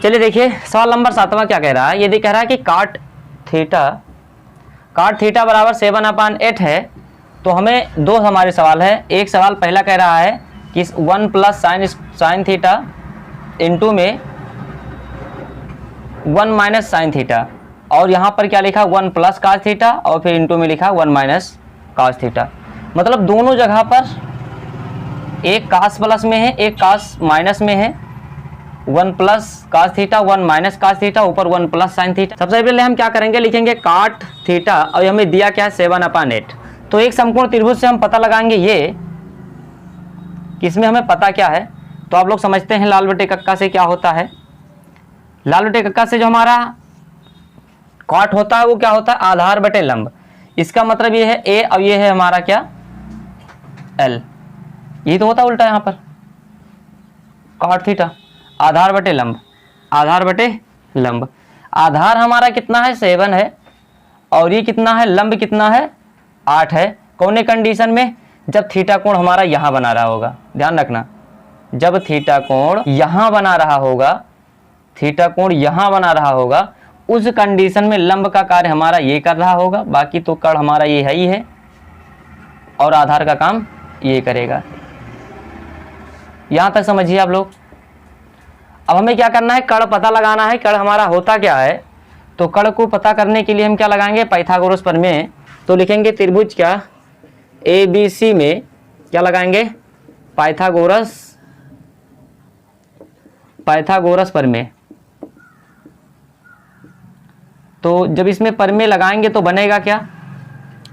चलिए देखिए सवाल नंबर 7वां क्या कह रहा है। यदि कह रहा है कि काट थीटा बराबर 7/8 है, तो हमें दो हमारे सवाल है। एक सवाल पहला कह रहा है कि 1 प्लस साइन थीटा इंटू में 1 माइनस साइन थीटा, और यहाँ पर क्या लिखा 1 प्लस कास थीटा और फिर इंटू में लिखा 1 माइनस कास थीटा। मतलब दोनों जगह पर एक कास प्लस में है एक कास माइनस में है। 1 plus cos theta 1 minus cos theta, ऊपर 1 प्लस साइन थीटा। सबसे पहले हम क्या करेंगे, लिखेंगे काट थीटा और हमें दिया क्या है 7/8। तो एक समकोण त्रिभुज से हम पता लगाएंगे ये कि इसमें हमें पता क्या है। तो आप लोग समझते हैं लाल बटे कक्का से क्या होता है। लाल बटे कक्का से जो हमारा काट होता है वो क्या होता है आधार बटे लंब। इसका मतलब ये है ए और ये है हमारा क्या एल। ये तो होता है उल्टा यहाँ पर काट थीटा आधार बटे लंब, आधार बटे लंब। आधार हमारा कितना है 7 है और ये कितना है लंब कितना है 8 है। कौन कंडीशन में, जब थीटा कोण हमारा यहाँ बना रहा होगा। ध्यान रखना, जब थीटा कोण यहाँ बना रहा होगा, थीटा कोण यहाँ बना रहा होगा, उस कंडीशन में लंब का कार्य हमारा ये कर रहा होगा। बाकी तो कण हमारा ये है ही है और आधार का काम ये करेगा। यहाँ तक समझिए आप लोग। अब हमें क्या करना है, कण पता लगाना है। कण हमारा होता क्या है, तो कण को पता करने के लिए हम क्या लगाएंगे पाइथागोरस प्रमेय। तो लिखेंगे त्रिभुज क्या ABC में क्या लगाएंगे पाइथागोरस प्रमेय। तो जब इसमें प्रमेय लगाएंगे तो बनेगा क्या,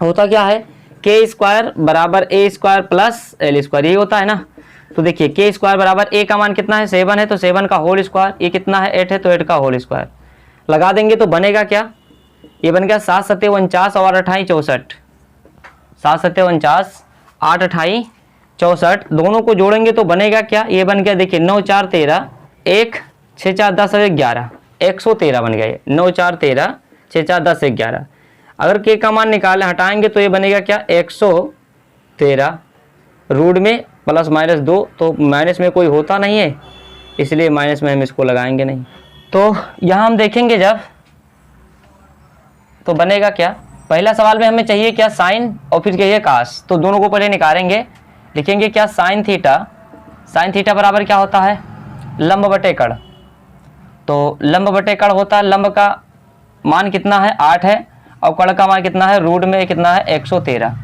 होता क्या है k² बराबर a² प्लस l², ये होता है ना। तो देखिए k² बराबर a का मान कितना है 7 है, तो 7 का होल स्क्वायर, ये कितना है 8 है तो 8 का होल स्क्वायर लगा देंगे तो बनेगा क्या, ये बन गया 7 7 49 और 8 8 64। 7 7 49 8 8 64, दोनों को जोड़ेंगे तो बनेगा क्या, ये बन गया देखिए 9 4 13 1 6 4 10 11 113 बन गया। 9 4 13 6 4 10 11। अगर k का मान निकालें हटाएंगे तो ये बनेगा क्या 113 रूट में प्लस माइनस 2, तो माइनस में कोई होता नहीं है इसलिए माइनस में हम इसको लगाएंगे नहीं। तो यहाँ हम देखेंगे जब तो बनेगा क्या, पहला सवाल में हमें चाहिए क्या साइन और फिर चाहिए कास। तो दोनों को पहले निकालेंगे, लिखेंगे क्या साइन थीटा बराबर क्या होता है लंब बटे कण। तो लंब बटे कण होता है, लंब का मान कितना है 8 है और कण का मान कितना है रूट में कितना है 113।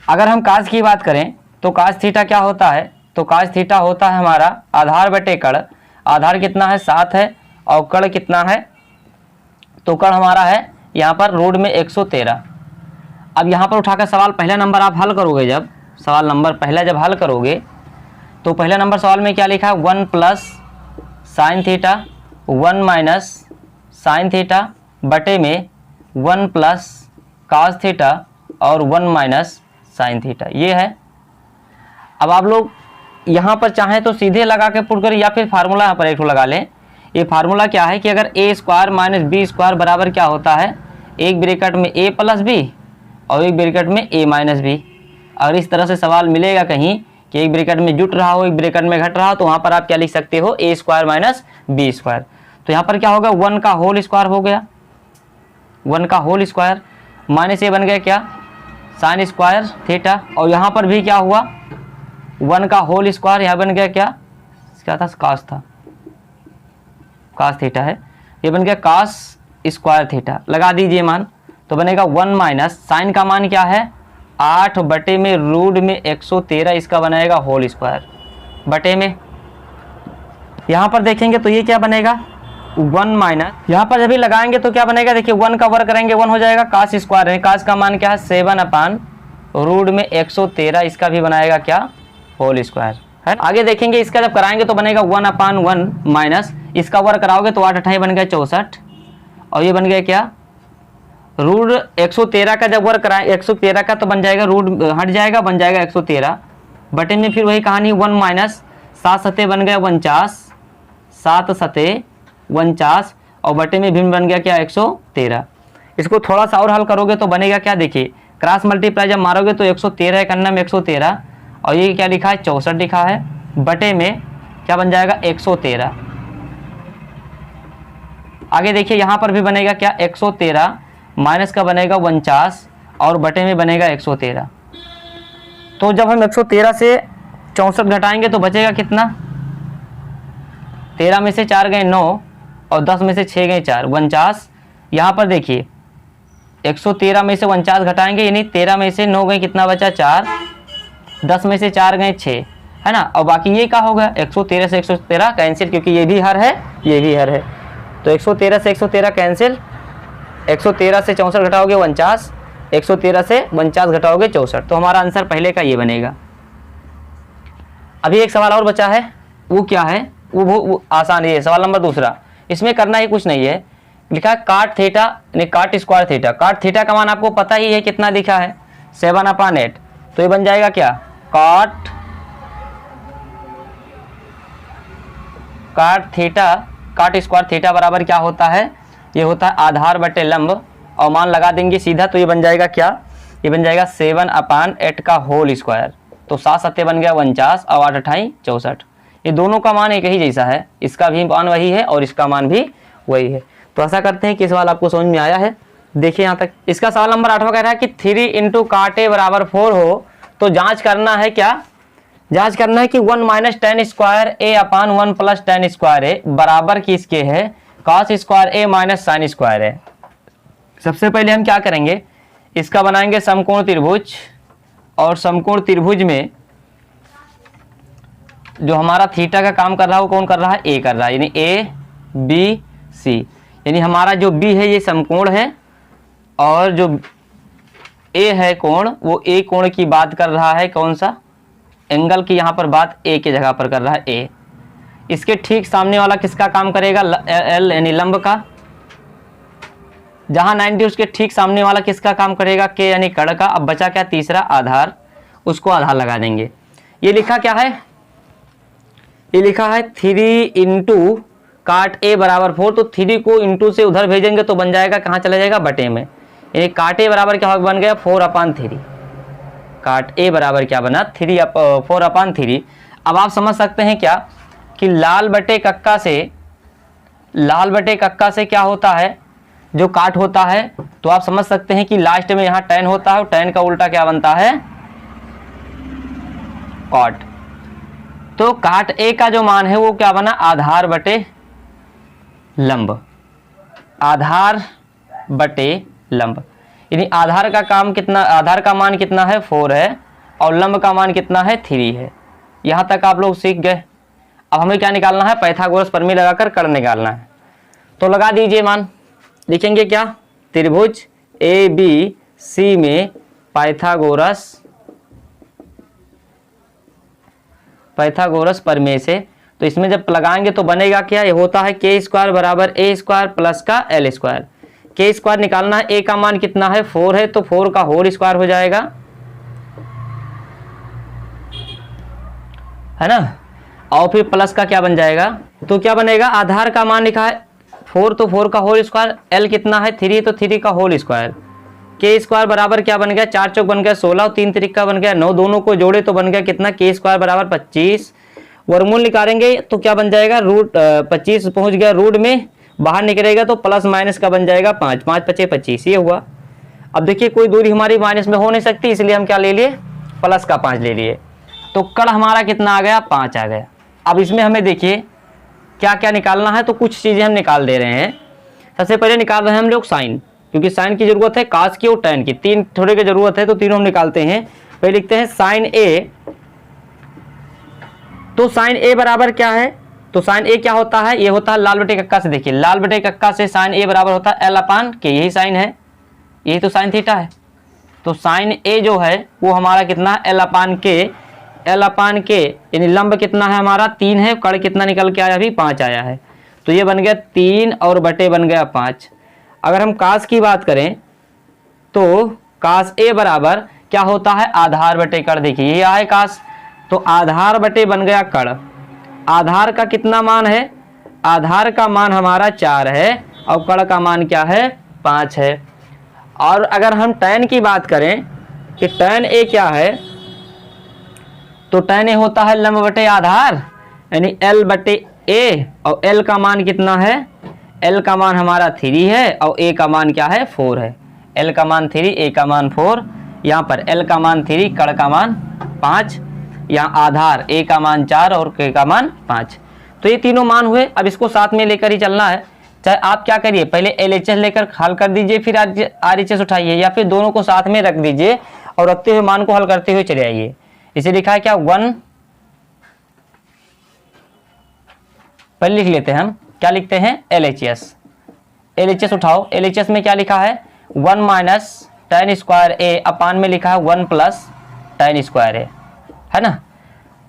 अगर हम कास की बात करें तो कास थीटा क्या होता है, तो कास थीटा होता है हमारा आधार बटे कण। आधार कितना है 7 है और कण कितना है, तो कण हमारा है यहाँ पर रूट में 113। अब यहाँ पर उठाकर सवाल पहला नंबर आप हल करोगे, जब सवाल नंबर पहला जब हल करोगे तो पहला नंबर सवाल में क्या लिखा है 1 plus sine theta 1 minus sine theta बटे में 1 प्लस कास थीटा और 1 माइनस साइन थीटा, ये है। अब आप लोग यहाँ पर चाहें तो सीधे लगा के पुट करें या फिर फार्मूला यहाँ पर एक लगा लें। ये फार्मूला क्या है कि अगर a² माइनस b² बराबर क्या होता है, एक ब्रैकेट में a प्लस b और एक ब्रैकेट में a माइनस b। अगर इस तरह से सवाल मिलेगा कहीं कि एक ब्रैकेट में जुट रहा हो एक ब्रैकेट में घट रहा हो, तो वहाँ पर आप क्या लिख सकते हो a² माइनस b²। तो यहाँ पर क्या होगा 1 का होल स्क्वायर हो गया, 1 का होल स्क्वायर माइनस ये बन गया क्या साइन स्क्वायर थीटा, और यहाँ पर भी क्या हुआ 1 का होल स्क्वायर, यहाँ बन गया क्या था कास था कास थीटा है, ये बन गया कास स्क्वायर थीटा। लगा दीजिए मान, तो बनेगा 1 माइनस साइन का मान क्या है 8 बटे में रूट में 113, इसका बनाएगा होल स्क्वायर बटे में। यहाँ पर देखेंगे तो ये क्या बनेगा 1 माइनस, यहाँ पर जब भी लगाएंगे तो क्या बनेगा देखिए 1 का वर्ग करेंगे 1 हो जाएगा, कास स्क्वायर है, कास का मान क्या है 7/रूट में 113, इसका भी बनाएगा क्या होल स्क्वायर है। आगे देखेंगे इसका जब कराएंगे तो बनेगा 1/1 माइनस, इसका वर्ग कराओगे तो 8 8 बन गया 64 और ये बन गया क्या रूट 113 का जब वर्ग कराएं 113 का तो बन जाएगा रूट हट जाएगा बन जाएगा 113 बटे में फिर वही कहानी 1 माइनस 7 सते बन गया 49, 7 सते 49 और बटे में भिन्न बन गया क्या 113। इसको थोड़ा सा और हल करोगे तो बनेगा क्या देखिए क्रॉस मल्टीप्लाई जब मारोगे तो 113 करना में 113 और ये क्या लिखा है 64 लिखा है बटे में क्या बन जाएगा 113। आगे देखिए यहाँ पर भी बनेगा क्या 113 माइनस का बनेगा 49 और बटे में बनेगा 113। तो जब हम 113 से 64 घटाएंगे तो बचेगा कितना, 13 में से 4 गए 9 और 10 में से 6 गए 4, 49। यहाँ पर देखिए 113 में से 49 घटाएंगे यानी 13 में से 9 गए कितना बचा 4, 10 में से 4 गए 6, है ना। और बाकी ये क्या होगा 113 से 113 कैंसिल, क्योंकि ये भी हर है ये भी हर है। तो 113 से 113 कैंसिल, 113 से 64 घटाओगे 49, 113 से 49 घटाओगे 64। तो हमारा आंसर पहले का ये बनेगा। अभी एक सवाल और बचा है, वो क्या है, वो आसान है, सवाल नंबर दूसरा। इसमें करना ही कुछ नहीं है, लिखा है काट थीटा यानी काट स्क्वायर थीटा। काट थीटा का मान आपको पता ही है कितना लिखा है 7/8। तो ये बन जाएगा क्या काट थीटा, काट स्क्वायर थीटा बराबर क्या होता है, ये होता है आधार बटे लंब, और मान लगा देंगे सीधा। तो ये बन जाएगा क्या, ये बन जाएगा 7/8 का होल स्क्वायर। तो 7 सत्ते बन गया 49 और 8 अठाई 64। ये दोनों का मान एक ही जैसा है, इसका भी मान वही है और इसका मान भी वही है। तो ऐसा करते हैं कि सवाल आपको समझ में आया है। देखिए यहाँ तक इसका सवाल नंबर 8वां कह रहा है कि 3 इंटू काट ए बराबर 4 हो तो जांच करना है क्या, जांच करना है कि 1 माइनस टेन स्क्वायर ए अपान 1 प्लस टेन स्क्वायर ए बराबर किसके है, कॉस स्क्वायर ए माइनस साइन स्क्वायर ए। सबसे पहले हम क्या करेंगे, इसका बनाएंगे समकोण त्रिभुज, और समकोण त्रिभुज में जो हमारा थीटा का काम कर रहा है वो कौन कर रहा है, ए कर रहा है, यानी ए बी सी। यानी हमारा जो बी है ये समकोण है और जो ए है कोण, वो ए कोण की बात कर रहा है, कौन सा एंगल की यहाँ पर बात ए की जगह पर कर रहा है ए। इसके ठीक सामने वाला किसका काम करेगा, एल यानी लंब का। जहां 90 उसके ठीक सामने वाला किसका काम करेगा, के यानी कड़ का। अब बचा क्या तीसरा आधार, उसको आधार लगा देंगे। ये लिखा क्या है, ये लिखा है 3 इंटू काट ए बराबर 4। तो 3 को इंटू से उधर भेजेंगे तो बन जाएगा कहाँ चला जाएगा, बटे में। यानी काट ए बराबर क्या बन गया 4/3। काट ए बराबर क्या बना 4/3। अब आप समझ सकते हैं क्या कि लाल बटे कक्का से क्या होता है, जो काट होता है। तो आप समझ सकते हैं कि लास्ट में यहाँ tan होता है और tan का उल्टा क्या बनता है, कॉट। तो काट ए का जो मान है वो क्या बना, आधार बटे लंब, आधार बटे लंब। यानी आधार का काम कितना, आधार का मान कितना है 4 है और लंब का मान कितना है 3 है। यहाँ तक आप लोग सीख गए। अब हमें क्या निकालना है, पाइथागोरस प्रमेय लगाकर कर्ण निकालना है। तो लगा दीजिए मान, लिखेंगे क्या, त्रिभुज ए बी सी में पाइथागोरस प्रमेय से। तो इसमें जब लगाएंगे तो बनेगा क्या, ये होता है के स्क्वायर बराबर ए स्क्वायर प्लस का एल स्क्वायर। के स्क्वायर निकालना है, ए का मान कितना है 4 है, तो 4 का होल स्क्वायर हो जाएगा, है ना। और फिर प्लस का क्या बन जाएगा, तो क्या बनेगा, आधार का मान लिखा है 4 तो 4 का होल स्क्वायर, एल कितना है 3 तो 3 का होल स्क्वायर। के स्क्वायर बराबर क्या बन गया, 4 चौक बन गया 16 और 3 त्रिक का बन गया 9, दोनों को जोड़े तो बन गया कितना, के स्क्वायर बराबर 25। वर्गमूल निकालेंगे तो क्या बन जाएगा, रूट 25 पहुंच गया रूट में, बाहर निकलेगा तो प्लस माइनस का बन जाएगा 5, 5 × 5 = 25 ये हुआ। अब देखिए कोई दूरी हमारी माइनस में हो नहीं सकती, इसलिए हम क्या ले लिए, प्लस का 5 ले लिए। तो कड़ हमारा कितना आ गया, 5 आ गया। अब इसमें हमें देखिए क्या क्या निकालना है, तो कुछ चीज़ें हम निकाल दे रहे हैं। सबसे पहले निकाल रहे हैं हम लोग साइन, क्योंकि साइन की जरूरत है, कास की और टैन की, 3 थोड़े की जरूरत है, तो तीनों हम निकालते हैं। पहले लिखते हैं साइन ए। तो साइन ए बराबर क्या है, तो साइन ए क्या होता है, ये होता है लाल बटे कक्का से। देखिए लाल बटे कक्का से साइन ए बराबर होता है L/K, यही साइन है, यही तो साइन थीटा है। तो साइन ए जो है वो हमारा कितना है L/K यानी लंब कितना है हमारा 3 है, कड़ कितना निकल के आया अभी 5 आया है। तो ये बन गया 3 और बटे बन गया 5। अगर हम कास की बात करें तो कास ए बराबर क्या होता है, आधार बटे कड़। देखिए ये आए कास, तो आधार बटे बन गया कड़। आधार का कितना मान है, आधार का मान हमारा 4 है और कड़ का मान क्या है 5 है। और अगर हम टैन की बात करें कि टैन ए क्या है, तो टैन ए होता है लंब बटे आधार, यानी L बटे A, और L का मान कितना है, L का मान हमारा 3 है और A का मान क्या है 4 है। L का मान 3, A का मान 4। यहाँ पर L का मान 3, कण का मान 5, यहाँ आधार A का मान 4 और K का मान 5। तो ये तीनों मान हुए। अब इसको साथ में लेकर ही चलना है। चाहे आप क्या करिए, पहले LHS लेकर हल कर दीजिए, फिर RHS उठाइए, या फिर दोनों को साथ में रख दीजिए और रखते हुए मान को हल करते हुए चले आइए। इसे लिखा है क्या 1, पहले लिख लेते हैं हम, क्या लिखते हैं LHS। LHS उठाओ, LHS में क्या लिखा है 1 माइनस tan स्क्वायर A, अपान में लिखा है 1 प्लस tan स्क्वायर A, है ना।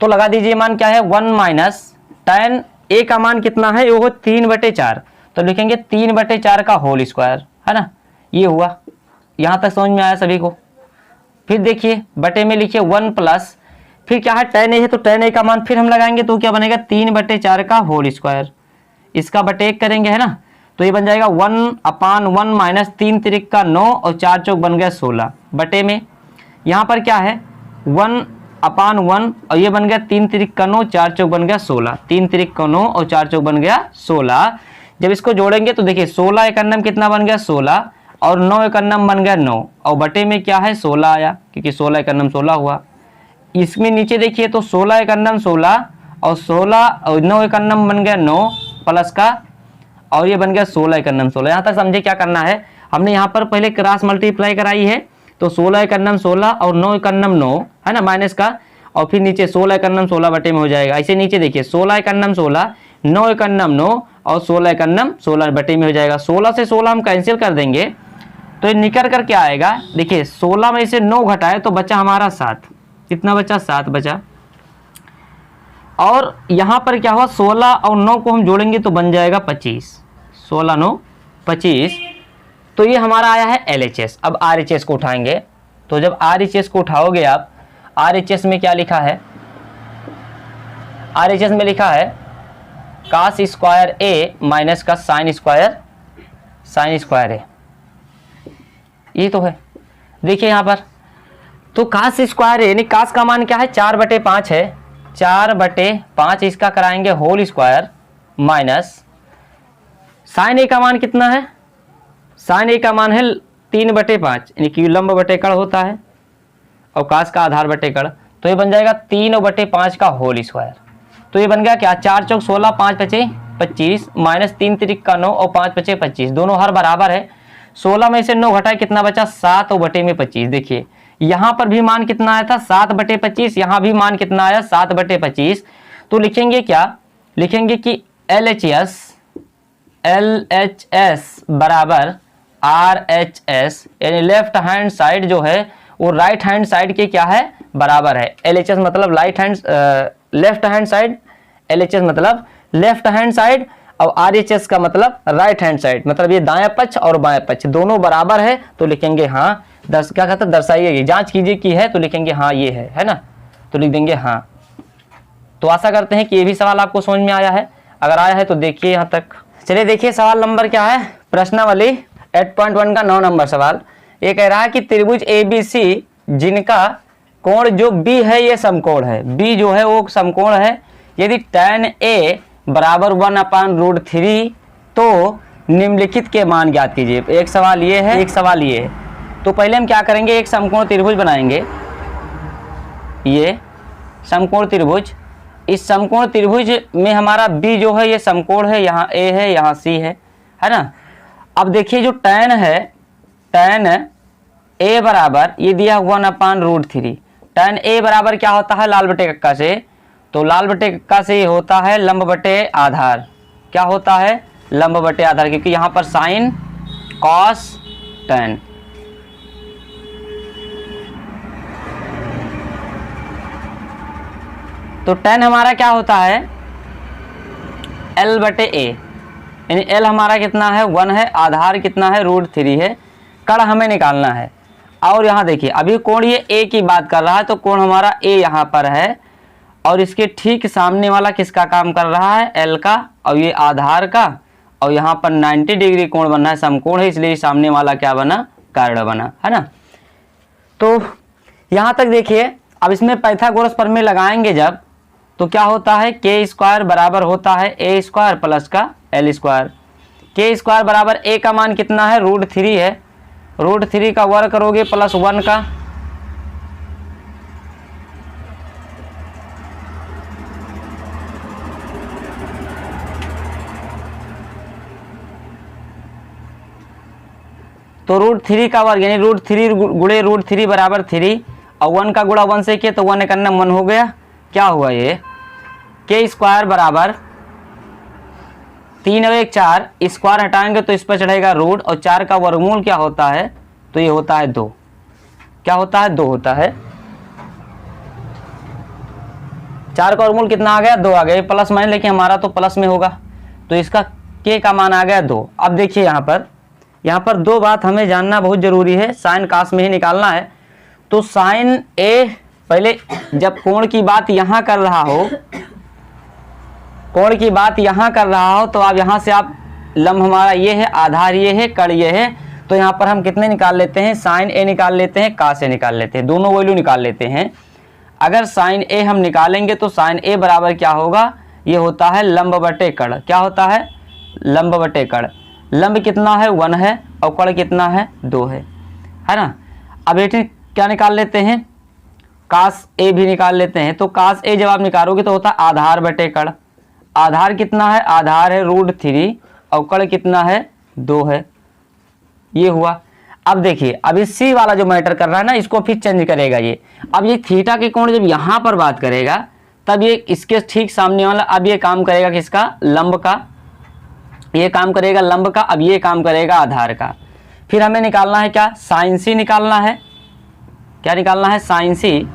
तो लगा दीजिए मान क्या है 1 माइनस tan A का मान कितना है, वो 3/4, तो लिखेंगे 3/4 का होल स्क्वायर, है ना। ये हुआ, यहाँ तक समझ में आया सभी को। फिर देखिए बटे में लिखिए 1 प्लस, फिर क्या है tan A है तो tan A का मान फिर हम लगाएंगे तो क्या बनेगा 3/4 का होल स्क्वायर, इसका बटे 1 करेंगे, है ना। तो ये बन जाएगा 1/1 माइनस 3 तिरिक का 9 और 4 चौक बन गया 16 बटे में, यहाँ पर क्या है 1/1 और ये बन गया 3 तिरिक का 9, 4 चौक बन गया 16, 3 तिरिक का 9 और 4 चौक बन गया 16। जब इसको जोड़ेंगे तो देखिए 16 एकन्नम कितना बन गया 16 और 9 एकन्नम बन गया 9 और बटे में क्या है 16 आया, क्योंकि 16 एकन्नम 16 हुआ। इसमें नीचे देखिए तो 16 एकन्नम 16 और 16 और 9 एकन्नम बन गया 9 प्लस का, और ये बन गया 16 एकन्नम 16। यहाँ तक समझे क्या करना है, हमने यहाँ पर पहले क्रॉस मल्टीप्लाई कराई है तो 16 एकन्नम 16 और 9 एकन्नम 9, है ना, माइनस का, और फिर नीचे 16 एकन्नम 16 बटे में हो जाएगा। ऐसे नीचे देखिए 16 एकन्नम 16, 9 एकन्नम 9 और 16 एकन्नम 16 बटे में हो जाएगा। 16 से 16 हम कैंसिल कर देंगे तो ये निकल कर क्या आएगा, देखिए 16 में से 9 घटाए तो बचा हमारा 7, कितना बचा 7 बचा। और यहाँ पर क्या हुआ 16 और 9 को हम जोड़ेंगे तो बन जाएगा 25, 16 9 25। तो ये हमारा आया है LHS। अब RHS को उठाएंगे, तो जब RHS को उठाओगे आप, RHS में क्या लिखा है, RHS में लिखा है cos स्क्वायर A माइनस का साइन स्क्वायर A, ये तो है। देखिए यहाँ पर तो cos स्क्वायर A यानी cos का मान क्या है 4/5 है, 4/5 इसका कराएंगे whole square minus sine A का मान कितना है, साइन A का मान है 3/5 यानी कि लंब बटे कड़ होता है और cos का आधार बटे कड़, तो ये बन जाएगा 3/5 का होल स्क्वायर। तो ये बन गया क्या 4 चौक 16, 5 पचे 25 माइनस 3 तिरिक का 9 और 5 पचे 25, दोनों हर बराबर है। 16 में से 9 घटाए कितना बचा 7 और बटे में 25। देखिए यहाँ पर भी मान कितना आया था 7/25, यहाँ भी मान कितना आया 7/25। तो लिखेंगे क्या, लिखेंगे कि LHS बराबर RHS, यानी लेफ्ट हैंड साइड जो है वो राइट हैंड साइड के क्या है बराबर है। LHS मतलब लेफ्ट हैंड साइड, LHS मतलब लेफ्ट हैंड साइड और RHS का मतलब राइट हैंड साइड, मतलब ये दायां पक्ष और बाएं पक्ष दोनों बराबर है। तो लिखेंगे हाँ, क्या कहता है दर्शाइए, जांच कीजिए कि है, तो लिखेंगे हाँ ये है ना, तो लिख देंगे हाँ। तो आशा करते हैं कि ये भी सवाल आपको समझ में आया है। अगर आया है तो देखिए यहाँ तक। चलिए देखिए सवाल नंबर क्या है, प्रश्नावली 8.1 का 9 नंबर सवाल। ये कह रहा है कि त्रिभुज ABC जिनका कोण जो B है ये समकोण है, B जो है वो समकोण है, यदि tan A बराबर 1/√3 तो निम्नलिखित के मान ज्ञात कीजिए। एक सवाल ये है, एक सवाल ये है। तो पहले हम क्या करेंगे, एक समकोण त्रिभुज बनाएंगे, ये समकोण त्रिभुज। इस समकोण त्रिभुज में हमारा B जो है ये समकोण है, यहाँ A है यहाँ C है ना। अब देखिए जो tan है, tan A बराबर ये दिया 1/√3, tan A बराबर क्या होता है लाल बटे कक्का से, तो लाल बटे कक्का से ये होता है लंब बटे आधार। क्या होता है लंब बटे आधार, क्योंकि यहाँ पर साइन कॉस tan। तो tan हमारा क्या होता है L/A, यानी L हमारा कितना है 1 है, आधार कितना है √3 है, कण हमें निकालना है। और यहाँ देखिए अभी कोण ये A की बात कर रहा है, तो कोण हमारा A यहाँ पर है और इसके ठीक सामने वाला किसका काम कर रहा है L का, और ये आधार का, और यहाँ पर 90 डिग्री कोण बनना है, समकोण है, इसलिए सामने वाला क्या बना कर्ण बना, है ना। तो यहाँ तक देखिए अब इसमें पाइथागोरस प्रमेय लगाएंगे जब, तो क्या होता है के स्क्वायर बराबर होता है ए स्क्वायर प्लस का एल स्क्वायर। के स्क्वायर बराबर ए का मान कितना है √3 है, √3 का वर्ग करोगे प्लस 1 का, तो √3 का वर्ग यानी √3 गुणे √3 बराबर 3 और 1 का गुणा 1 से किया तो 1 करना 1 हो गया। क्या हुआ ये के स्क्वायर बराबर 3 और 1 4, स्क्वायर हटाएंगे तो इस पर चढ़ेगा रूट और 4 का वर्गमूल क्या होता है तो ये होता है 2। क्या होता है 2 होता है। 4 का वर्गमूल कितना आ गया 2 आ गया, ये प्लस माइनस लेकिन हमारा तो प्लस में होगा तो इसका के का मान आ गया 2। अब देखिए यहाँ पर दो बात हमें जानना बहुत जरूरी है, साइन कास में ही निकालना है। तो साइन ए पहले जब कोण की बात यहाँ कर रहा हो, कोण की बात यहाँ कर रहा हो तो अब यहाँ से आप लंब हमारा ये है, आधार ये है, कड़ ये है, तो यहाँ पर हम कितने निकाल लेते हैं साइन ए निकाल लेते हैं, कास ए निकाल लेते हैं, दोनों वैल्यू निकाल लेते हैं। अगर साइन ए हम निकालेंगे तो साइन ए बराबर क्या होगा, ये होता है लंब बटे कड़। क्या होता है लंब बटे कड़। लंब कितना है 1 है और कड़ कितना है 2 है ना। अब बेटे क्या निकाल लेते हैं कास ए भी निकाल लेते हैं। तो कास ए जब आप निकालोगे तो होता है आधार बटे कड़। आधार कितना है, आधार है √3 और कड़ कितना है 2 है, ये हुआ। अब देखिए अब इस सी वाला जो मैटर कर रहा है ना इसको फिर चेंज करेगा ये। अब ये थीटा के कोण जब यहाँ पर बात करेगा तब ये इसके ठीक सामने वाला अब ये काम करेगा किसका लंब का, ये काम करेगा लंब का, अब ये काम करेगा आधार का। फिर हमें निकालना है क्या साइन सी निकालना है। क्या निकालना है साइन सी,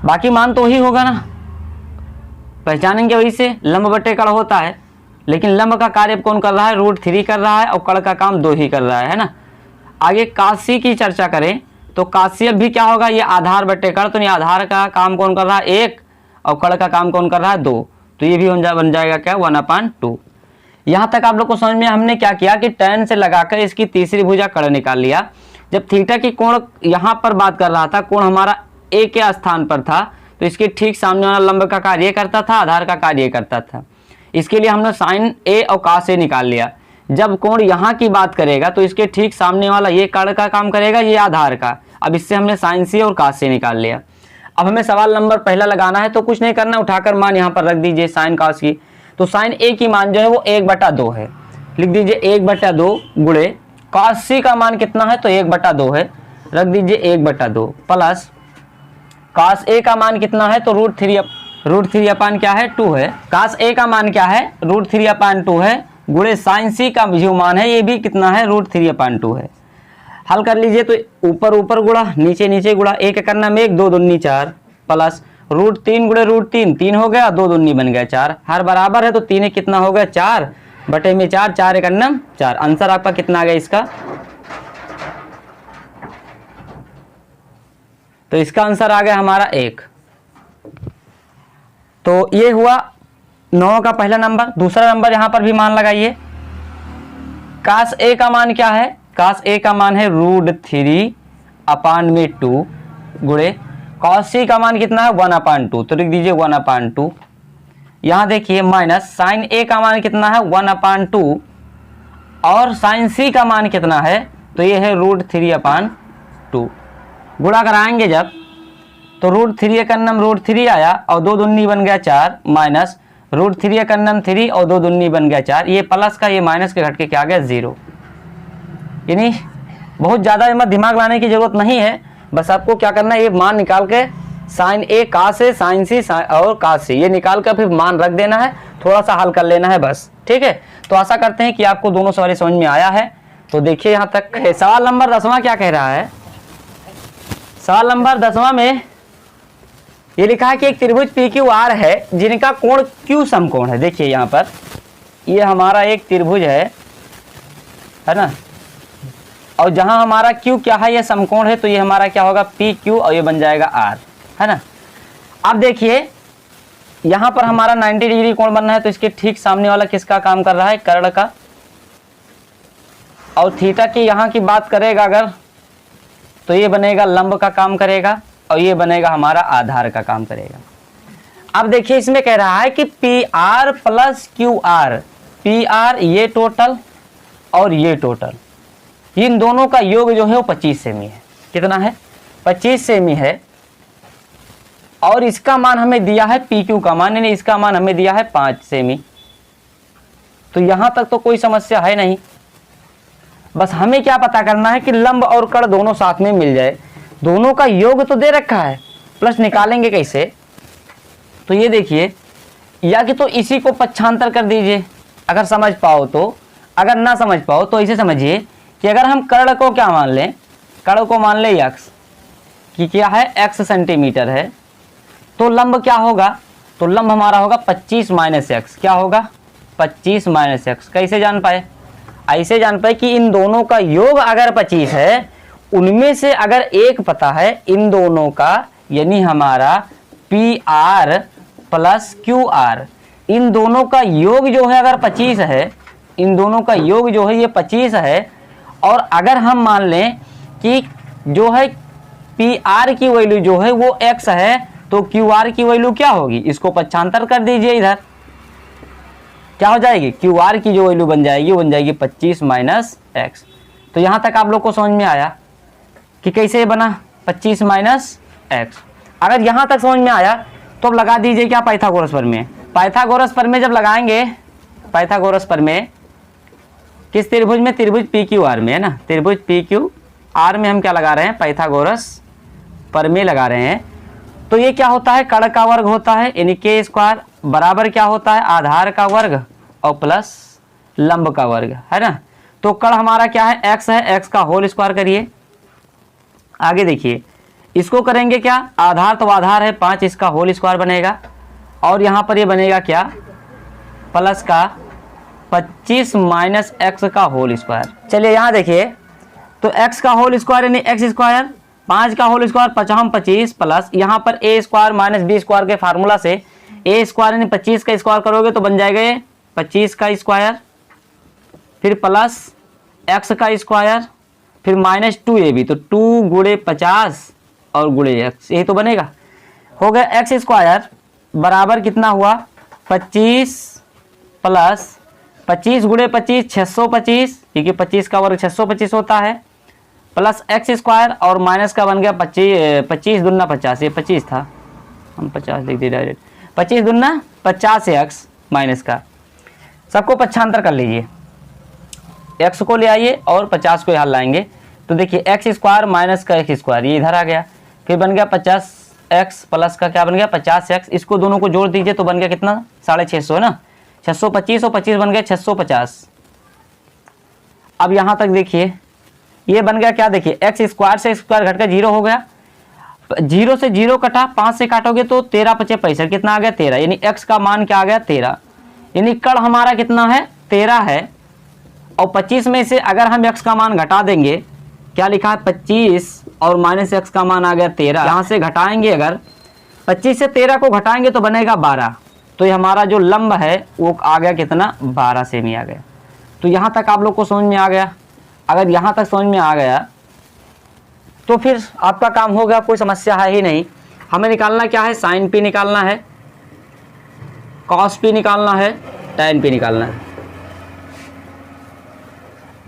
बाकी मान तो वही होगा ना, पहचानेंगे वही से लंब बटे कड़ होता है, लेकिन लंब का कार्य कौन कर रहा है √3 कर रहा है और कड़ का काम 2 ही कर रहा है ना। आगे कासी की चर्चा करें तो कासी भी क्या होगा ये आधार बटे कड़, तो नहीं आधार का काम कौन कर रहा है 1 और कड़ का काम कौन कर रहा है 2, तो ये भी बन जाएगा क्या 1/2। यहाँ तक आप लोग को समझ में हमने क्या किया कि tan से लगाकर इसकी तीसरी भुजा कड़ निकाल लिया। जब थीटा की कोण यहाँ पर बात कर रहा था, कोण हमारा ए के स्थान पर था तो इसके ठीक सामने वाला लंब का कार्य करता था, आधार का कार्य करता था। इसके लिए हमने साइन ए और कास ए निकाल लिया। जब कोण यहाँ की बात करेगा तो इसके ठीक सामने वाला ये कड़ का काम करेगा, ये आधार का। अब इससे हमने साइन सी और कास सी निकाल लिया। अब हमें सवाल नंबर पहला लगाना है तो कुछ नहीं करना, उठाकर मान यहाँ पर रख दीजिए साइन कास की। तो साइन ए की मान जो है वो 1/2 है, लिख दीजिए 1/2 गुणे कास सी का मान कितना है तो 1/2 है, रख दीजिए 1/2 प्लस कास ए का मान कितना है तो √3 क्या है 2 है। कास ए का मान क्या है √3/2 है गुणे साइन सी का जो मान है ये भी कितना है √3/2 है। हल कर लीजिए तो ऊपर ऊपर गुणा नीचे नीचे गुणा, 1 करना में 1 2 दूनी 4 प्लस √3 गुणे √3 3 हो गया, 2 दूनी बन गया 4, हर बराबर है तो 3 कितना हो गया 4 बटे में 4, 4 1 4। आंसर आपका कितना आ गया इसका, तो इसका आंसर आ गया हमारा 1। तो ये हुआ 9 का पहला नंबर। दूसरा नंबर यहां पर भी मान लगाइए। कास ए का मान क्या है, कास ए का मान है √3/2 गुणे कॉस सी का मान कितना है 1/2, तो लिख दीजिए 1/2। यहां देखिए माइनस साइन ए का मान कितना है 1/2 और साइन सी का मान कितना है तो ये है √3/2। गुणा कराएंगे जब तो √3 कन्नम √3 आया और 2 दूनी बन गया 4 माइनस √3 कन्नम 3 और 2 दूनी बन गया 4, ये प्लस का ये माइनस के घट के क्या आ गया 0। यानी बहुत ज़्यादा इसमें दिमाग लाने की जरूरत नहीं है, बस आपको क्या करना है ये मान निकाल के साइन ए कास से साइन सी और कास से ये निकाल कर फिर मान रख देना है, थोड़ा सा हल कर लेना है बस, ठीक है। तो आशा करते हैं कि आपको दोनों सवाल समझ में आया है। तो देखिए यहाँ तक सवाल नंबर 10वां क्या कह रहा है। सवाल नंबर 10वां में ये लिखा है कि एक त्रिभुज PQR है जिनका कोण Q समकोण है। देखिए यहाँ पर ये हमारा एक त्रिभुज है ना, और जहां हमारा Q क्या है ये समकोण है तो ये हमारा क्या होगा PQ और ये बन जाएगा R, है ना। अब देखिए यहाँ पर हमारा 90 डिग्री कोण बनना है तो इसके ठीक सामने वाला किसका काम कर रहा है कर्ण का, और थीटा की यहाँ की बात करेगा अगर तो ये बनेगा लंब का काम करेगा और ये बनेगा हमारा आधार का काम करेगा। अब देखिए इसमें कह रहा है कि P R plus Q are, P R ये टोटल और ये टोटल, इन दोनों का योग जो है वो 25 सेमी है। कितना है? 25 सेमी है। और इसका मान हमें दिया है पी क्यू का मान, यानी इसका मान हमें दिया है 5 सेमी। तो यहां तक तो कोई समस्या है नहीं। बस हमें क्या पता करना है कि लंब और कड़ दोनों साथ में मिल जाए। दोनों का योग तो दे रखा है, प्लस निकालेंगे कैसे? तो ये देखिए, या कि तो इसी को पक्षांतर कर दीजिए अगर समझ पाओ तो, अगर ना समझ पाओ तो इसे समझिए कि अगर हम कर्ण को क्या मान लें, कर्ण को मान ले x, कि क्या है x सेंटीमीटर है, तो लंब क्या होगा? तो लंब हमारा होगा 25 माइनस एक्स। क्या होगा? 25 माइनस एक्स। कैसे जान पाए? ऐसे जान पाए कि इन दोनों का योग अगर 25 है, उनमें से अगर एक पता है इन दोनों का, यानी हमारा P R plus Q R, इन दोनों का योग जो है अगर 25 है, इन दोनों का योग जो है ये 25 है, और अगर हम मान लें कि जो है पी आर की वैल्यू जो है वो x है, तो क्यू आर की वैल्यू क्या होगी? इसको पक्षांतर कर दीजिए, इधर क्या हो जाएगी? क्यू आर की जो वैल्यू बन जाएगी वो बन जाएगी 25 माइनस एक्स। तो यहां तक आप लोग को समझ में आया कि कैसे बना 25 माइनस एक्स। अगर यहां तक समझ में आया तो अब लगा दीजिए क्या पाइथागोरस प्रमेय। पाइथागोरस प्रमेय जब लगाएंगे, पाइथागोरस प्रमेय किस त्रिभुज में? त्रिभुज पी क्यू आर में, है ना। त्रिभुज पी क्यू आर में हम क्या लगा रहे हैं? पाइथागोरस प्रमेय लगा रहे हैं। तो ये क्या होता है? कर्ण का वर्ग होता है, यानी के स्क्वायर बराबर क्या होता है? आधार का वर्ग और प्लस लंब का वर्ग, है ना। तो कर्ण हमारा क्या है? x है, x का होल स्क्वायर करिए। आगे देखिए, इसको करेंगे क्या? आधार तो आधार है 5, इसका होल स्क्वायर बनेगा, और यहाँ पर ये बनेगा क्या? प्लस का 25 माइनस एक्स का होल स्क्वायर। चलिए यहाँ देखिए, तो x का होल स्क्वायर यानी एक्स स्क्वायर, 5 का होल स्क्वायर 25 प्लस यहाँ पर ए स्क्वायर माइनस बी स्क्वायर के फार्मूला से ए स्क्वायर यानी 25 का स्क्वायर करोगे तो बन जाएगा ये 25 का स्क्वायर, फिर प्लस एक्स का स्क्वायर, फिर माइनस 2ab, तो 2 गुणे 50 और गुणे एक्स, यही तो बनेगा। हो गया एक्स स्क्वायर बराबर कितना हुआ? 25 प्लस 25 गुणे 25 625, क्योंकि 25 का वर्ग 625 होता है, प्लस एक्स स्क्वायर और माइनस का बन गया 25 दूना 50, ये 25 था, हम 50 लिख दिए डायरेक्ट, 25 दूना 50 एक्स माइनस का। सबको पक्षांतर कर लीजिए, एक्स को ले आइए और 50 को यहाँ लाएंगे, तो देखिए एक्स स्क्वायर माइनस का एक्स स्क्वायर ये इधर आ गया, फिर बन गया 50 एक्स प्लस का क्या बन गया 50 एक्स। इसको दोनों को जोड़ दीजिए तो बन गया कितना? 650 ना, 625 और 25 बन गया 650। अब यहाँ तक देखिए ये बन गया क्या? देखिए एक्स स्क्वायर से स्क्वायर घट कर 0 हो गया, 0 से 0 कटा, 5 से काटोगे तो 13 × 5 = 65, कितना आ गया? 13, यानी एक्स का मान क्या आ गया? 13, यानी कर्ण हमारा कितना है? 13 है। और 25 में से अगर हम एक्स का मान घटा देंगे, क्या लिखा है? 25 और माइनस एक्स का मान आ गया 13, यहाँ से घटाएंगे, अगर 25 से 13 को घटाएंगे तो बनेगा 12, तो ये हमारा जो लंब है वो आ गया कितना? 12 सेमी आ गया। तो यहाँ तक आप लोग को समझ में आ गया। अगर यहाँ तक समझ में आ गया तो फिर आपका काम हो गया, कोई समस्या है ही नहीं। हमें निकालना क्या है? साइन पी निकालना है, कॉस पी निकालना है, टैन पी निकालना है।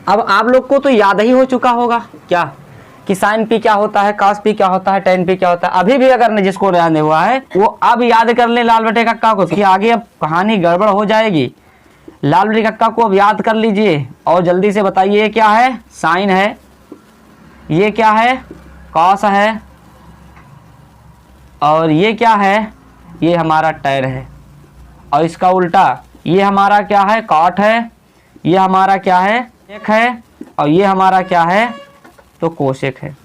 अब आप लोग को तो याद ही हो चुका होगा क्या कि साइन पी क्या होता है, कॉस पी क्या होता है, टैन पी क्या होता है। अभी भी अगर न जिसको याद नहीं हुआ है वो अब याद कर ले लाल बटे कक्का को, कि आगे अब कहानी गड़बड़ हो जाएगी। लाल बटे कक्का को अब याद कर लीजिए और जल्दी से बताइए क्या है? साइन है, ये क्या है? कॉस है, और ये क्या है? ये हमारा टैन है, और इसका उल्टा ये हमारा क्या है? कॉट है, ये हमारा क्या है? सेक है, और ये हमारा क्या है? तो कोसेक है,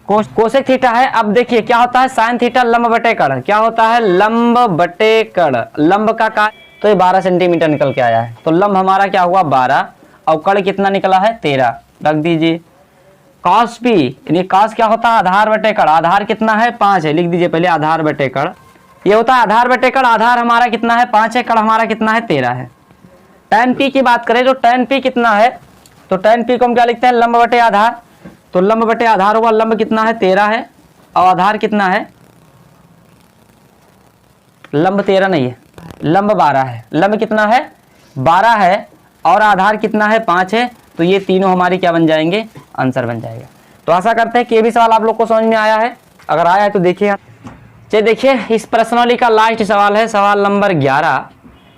कोसेक थीटा है। अब देखिए क्या होता है? साइन थीटा लंब बटे कर्ण, क्या होता है? लंब बटे कर्ण। लंब का तो ये 12 सेंटीमीटर निकल के आया है, तो लंब हमारा क्या हुआ? 12, और कर्ण कितना निकला है? 13, रख दीजिए। कॉस पी यानी कॉस क्या होता है? आधार बटे कर्ण, आधार कितना है? 5 है, लिख दीजिए पहले आधार बटे कर्ण, ये होता है आधार बटे कर्ण। आधार हमारा कितना है? 5 है, कर्ण हमारा कितना है? 13 है। टैन पी की बात करें तो टैन पी कितना है? तो टैन पी को हम क्या लिखते हैं? लंब बटे आधार, तो लंब बटे आधार हुआ, लंब कितना है? 13 है, और आधार कितना है? लंब 13 नहीं है, लंब 12 है। लंब कितना है? 12 है और आधार कितना है? 5 है। तो ये तीनों हमारी क्या बन जाएंगे? आंसर बन जाएगा। तो आशा करते हैं कि ये भी सवाल आप लोग को समझ में आया है। अगर आया है तो देखिए। चलिए देखिए, इस प्रश्नावली का लास्ट सवाल है, सवाल नंबर 11।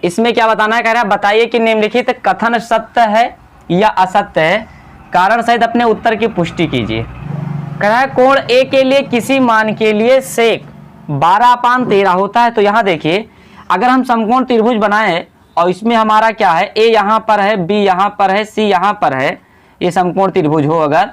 इसमें क्या बताना है? कह रहा है बताइए कि निम्नलिखित कथन सत्य है या असत्य है, कारण सहित अपने उत्तर की पुष्टि कीजिए। कह रहा है कोण ए के लिए किसी मान के लिए सेक 12/13 होता है। तो यहाँ देखिए, अगर हम समकोण त्रिभुज बनाएं और इसमें हमारा क्या है, ए यहाँ पर है, बी यहाँ पर है, सी यहाँ पर है, ये समकोण त्रिभुज हो अगर,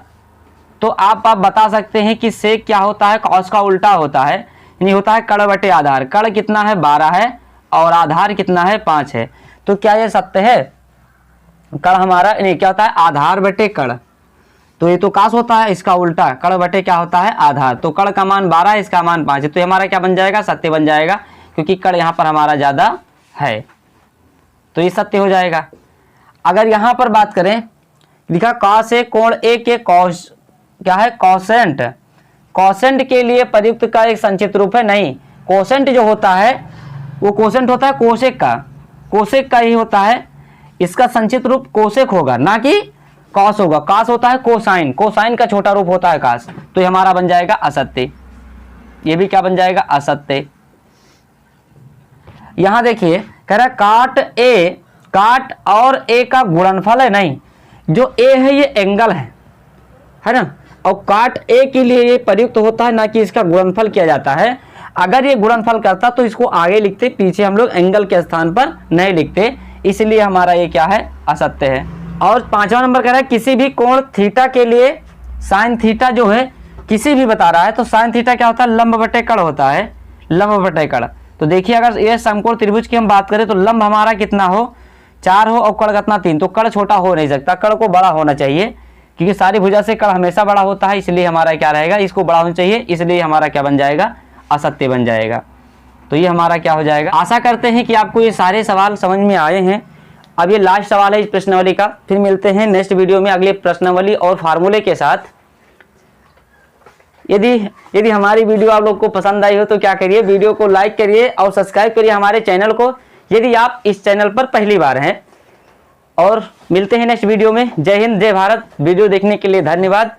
तो आप बता सकते हैं कि सेक क्या होता है? कॉस का उल्टा होता है, यानी होता है कड़ बटे आधार। कड़ कितना है? 12 है और आधार कितना है? 5 है। तो क्या ये सत्य है? कड़ हमारा नहीं क्या होता है? आधार बटे कड़। तो ये तो कास होता है, इसका उल्टा कड़ बटे क्या होता है? आधार। तो कड़ का मान 12 है, इसका मान 5 है। तो हमारा क्या बन जाएगा? सत्य बन जाएगा, क्योंकि कड़ यहाँ पर हमारा ज्यादा है, तो ये सत्य हो जाएगा। अगर यहाँ पर बात करें, लिखा कॉस ए कोण ए के कॉस क्या है? कॉसेंट। कॉसेंट के लिए प्रयुक्त का एक संक्षिप्त रूप है? नहीं, कोसेंट जो होता है वो कोसेंट होता है कोसेक का, कोसेक का ही होता है। इसका संक्षिप्त रूप कोसेक होगा, ना कि कॉस होगा। कॉस होता है कोसाइन, कोसाइन का छोटा रूप होता है कॉस। तो ये हमारा बन जाएगा असत्य। ये भी क्या बन जाएगा? असत्य। यहां देखिए, कह रहा है काट ए, काट और ए का गुणनफल है? नहीं, जो ए है ये एंगल है ना, और काट ए के लिए ये प्रयुक्त होता है, ना कि इसका गुणनफल किया जाता है। अगर ये गुणनफल करता तो इसको आगे लिखते, पीछे हम लोग एंगल के स्थान पर नहीं लिखते, इसलिए हमारा ये क्या है? असत्य है। और 5वां नंबर कह रहा है किसी भी कोण थीटा के लिए साइन थीटा जो है किसी भी बता रहा है, तो साइन थीटा क्या होता है? लंब बटे कड़ होता है, लंब बटे कड़। तो देखिए, अगर ये समकोण त्रिभुज की हम बात करें तो लंब हमारा कितना हो? 4 हो और कड़ कितना? 3। तो कड़ छोटा हो नहीं सकता, कड़ को बड़ा होना चाहिए, क्योंकि सारी भुजा से कड़ हमेशा बड़ा होता है, इसलिए हमारा क्या रहेगा? इसको बड़ा होना चाहिए, इसलिए हमारा क्या बन जाएगा? असत्य बन जाएगा। तो ये हमारा क्या हो जाएगा? आशा करते हैं कि आपको ये सारे सवाल समझ में आए हैं। अब ये लास्ट सवाल है इस प्रश्नावली का, फिर मिलते हैं नेक्स्ट वीडियो में अगले प्रश्नावली और फार्मूले के साथ। यदि हमारी वीडियो आप लोग को पसंद आई हो तो क्या करिए, वीडियो को लाइक करिए और सब्सक्राइब करिए हमारे चैनल को, यदि आप इस चैनल पर पहली बार हैं। और मिलते हैं नेक्स्ट वीडियो में। जय हिंद, जय भारत। वीडियो देखने के लिए धन्यवाद।